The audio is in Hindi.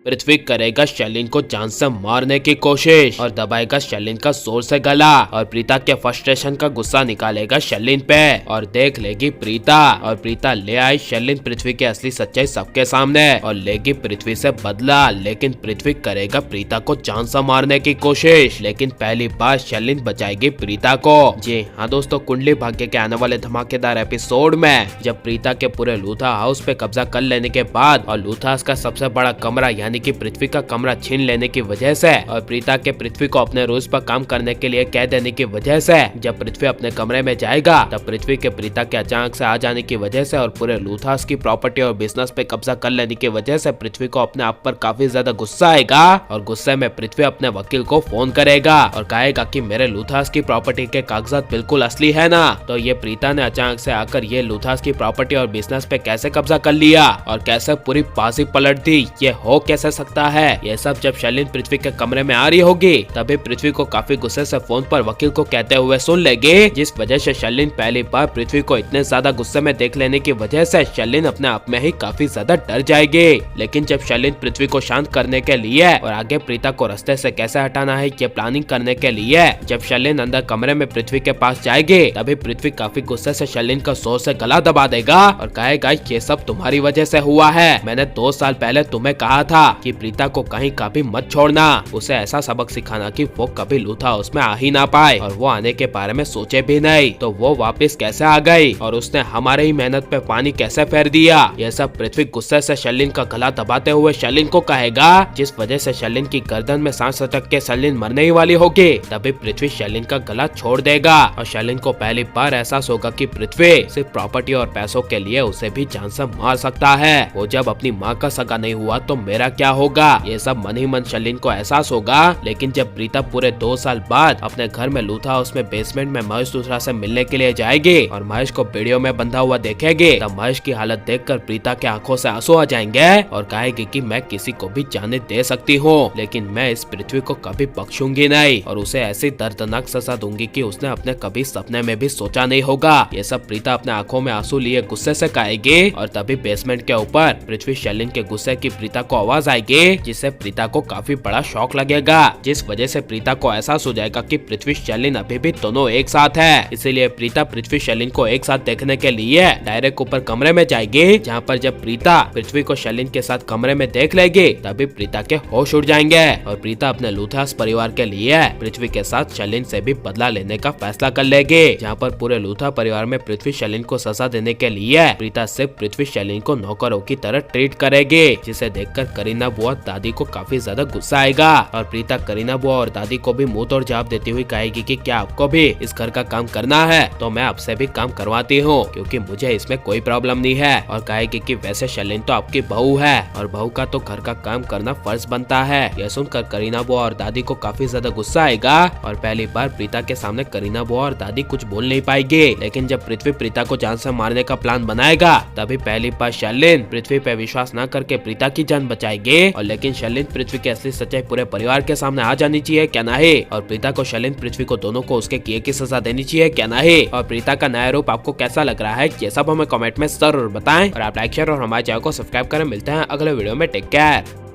पृथ्वी करेगा शैलिन को जान से मारने की कोशिश और दबाएगा शैलिन का जोर से गला और प्रीता के फ्रस्ट्रेशन का गुस्सा निकालेगा शैलिन पे और देख लेगी प्रीता और प्रीता ले आई शैलिन पृथ्वी की असली सच्चाई सबके सामने और लेगी पृथ्वी से बदला। लेकिन पृथ्वी करेगा प्रीता को जान से मारने की कोशिश, लेकिन पहली बार शैलिन बचाएगी प्रीता को। जी हाँ दोस्तों, कुंडली भाग्य के आने वाले धमाकेदार एपिसोड में जब प्रीता के पूरे लूथा हाउस पे कब्जा कर लेने के बाद और लूथास का सबसे बड़ा कमरा यानी कि पृथ्वी का कमरा छीन लेने की वजह से और प्रीता के पृथ्वी को अपने रूल्स पर काम करने के लिए कह देने की वजह से जब पृथ्वी अपने कमरे में जाएगा तब पृथ्वी के प्रीता के अचानक से आ जाने की वजह से और पूरे लूथास की प्रॉपर्टी और बिजनेस पे कब्जा कर लेने की वजह से पृथ्वी को अपने आप पर काफी ज्यादा गुस्सा आएगा और गुस्से में पृथ्वी अपने वकील को फोन करेगा और कहेगा कि मेरे लूथास की प्रॉपर्टी के कागजात बिल्कुल असली है ना। तो ये प्रीता ने अचानक से आकर ये लूथास की प्रॉपर्टी और बिजनेस पे कैसे कब्जा कर लिया और कैसे पूरी बाजी पलट दी, ये हो कैसे सकता है। ये सब जब शैलिन पृथ्वी के कमरे में आ रही होगी तभी पृथ्वी को काफी गुस्से से फोन पर वकील को कहते हुए सुन लेगी, जिस वजह से शैलिन पहली बार पृथ्वी को इतने ज्यादा गुस्से में देख लेने की वजह से शैलिन अपने आप में ही काफी ज्यादा डर जाएगी। लेकिन जब शैलिन पृथ्वी को शांत करने के लिए और आगे प्रीता को रास्ते से कैसे हटाना है ये प्लानिंग करने के लिए जब शैलिन अंदर कमरे में पृथ्वी के पास जाएगी तभी पृथ्वी काफी गुस्से से शैलिन का जोर से गला दबा देगा और कहेगा ये सब तुम्हारी वजह से हुआ है। मैंने 2 साल पहले तुम्हें कहा था कि प्रीता को कहीं कभी मत छोड़ना, उसे ऐसा सबक सिखाना कि वो कभी लूथा उसमें आ ही ना पाए और वो आने के बारे में सोचे भी नहीं। तो वो वापस कैसे आ गई और उसने हमारे ही मेहनत पे पानी कैसे फेर दिया। यह सब पृथ्वी गुस्से से शैलिन का गला दबाते हुए शैलिन को कहेगा, जिस वजह से शैलिन की गर्दन में सांस अटक के शैलिन मरने ही वाली होगी। तभी पृथ्वी शैलिन का गला छोड़ देगा और शैलिन को पहली बार एहसास होगा कि पृथ्वी सिर्फ प्रॉपर्टी और पैसों के लिए उसे भी जान से मार सकता है। वो जब अपनी माँ का सगा नहीं हुआ तो मेरा क्या होगा, ये सब मन ही मन शैलिन को एहसास होगा। लेकिन जब प्रीता पूरे 2 साल बाद अपने घर में लूथा हाउस में बेसमेंट में महेश दूसरा से मिलने के लिए जाएगी और महेश को बेड़ियों में बंधा हुआ देखेगी तब महेश की हालत देखकर प्रीता के आंखों से आंसू आ जाएंगे और कहेगी कि मैं किसी को भी जाने दे सकती हूँ लेकिन मैं इस पृथ्वी को कभी बख्शूंगी नहीं और उसे ऐसी दर्दनाक सजा दूंगी कि उसने अपने कभी सपने में भी सोचा नहीं होगा। ये सब प्रीता अपने आंखों में आंसू लिए गुस्से से कहेगी और तभी बेसमेंट के ऊपर पृथ्वी शैलिन के गुस्से की प्रीता को आवाज आएगी, जिससे प्रीता को काफी बड़ा शॉक लगेगा, जिस वजह से प्रीता को एहसास हो जाएगा कि पृथ्वी शैलिन अभी भी दोनों एक साथ है। इसीलिए प्रीता पृथ्वी शैलिन को एक साथ देखने के लिए डायरेक्ट ऊपर कमरे में जाएगी, जहाँ पर जब प्रीता पृथ्वी को शैलिन के साथ कमरे में देख लेगी तभी प्रीता के होश उड़ जाएंगे और प्रीता अपने लूथास परिवार के लिए पृथ्वी के साथ शैलिन से भी बदला लेने का फैसला कर लेगी, जहाँ पर पूरे लूथा परिवार में पृथ्वी शैलिन को सजा देने के लिए प्रीता सिर्फ पृथ्वी शैलिन को नौकरों की तरह ट्रीट करेगी, जिसे देखकर करीना बुआ दादी को काफी ज्यादा गुस्सा आएगा और प्रीता करीना बुआ और दादी को भी मुंह तोड़ जवाब देती हुई कहेगी कि क्या आपको भी इस घर का काम करना है तो मैं आपसे भी काम करवाती हूँ क्योंकि मुझे इसमें कोई प्रॉब्लम नहीं है। और कहेगी कि वैसे शैलिन तो आपकी बहू है और बहू का तो घर का काम करना फर्ज बनता है। यह सुनकर करीना बुआ और दादी को काफी ज्यादा गुस्सा आएगा और पहली बार प्रीता के सामने करीना बुआ और दादी कुछ बोल नहीं पाएगी। लेकिन जब पृथ्वी प्रीता को जान से मारने का प्लान बनाएगा तभी पहली बार शैलिन पृथ्वी पे विश्वास न करके प्रीता की जान बचाएगी। और लेकिन शैलिन पृथ्वी की असली सच्चाई पूरे परिवार के सामने आ जानी चाहिए क्या नहीं, और प्रीता को शैलिन पृथ्वी को दोनों को उसके किए की सजा देनी चाहिए क्या नहीं, और प्रीता का नया रूप आपको कैसा लग रहा है ये सब हमें कमेंट में जरूर बताएं और आप लाइक शेयर और हमारे चैनल को सब्सक्राइब करें। मिलते हैं अगले वीडियो में, टेक केयर।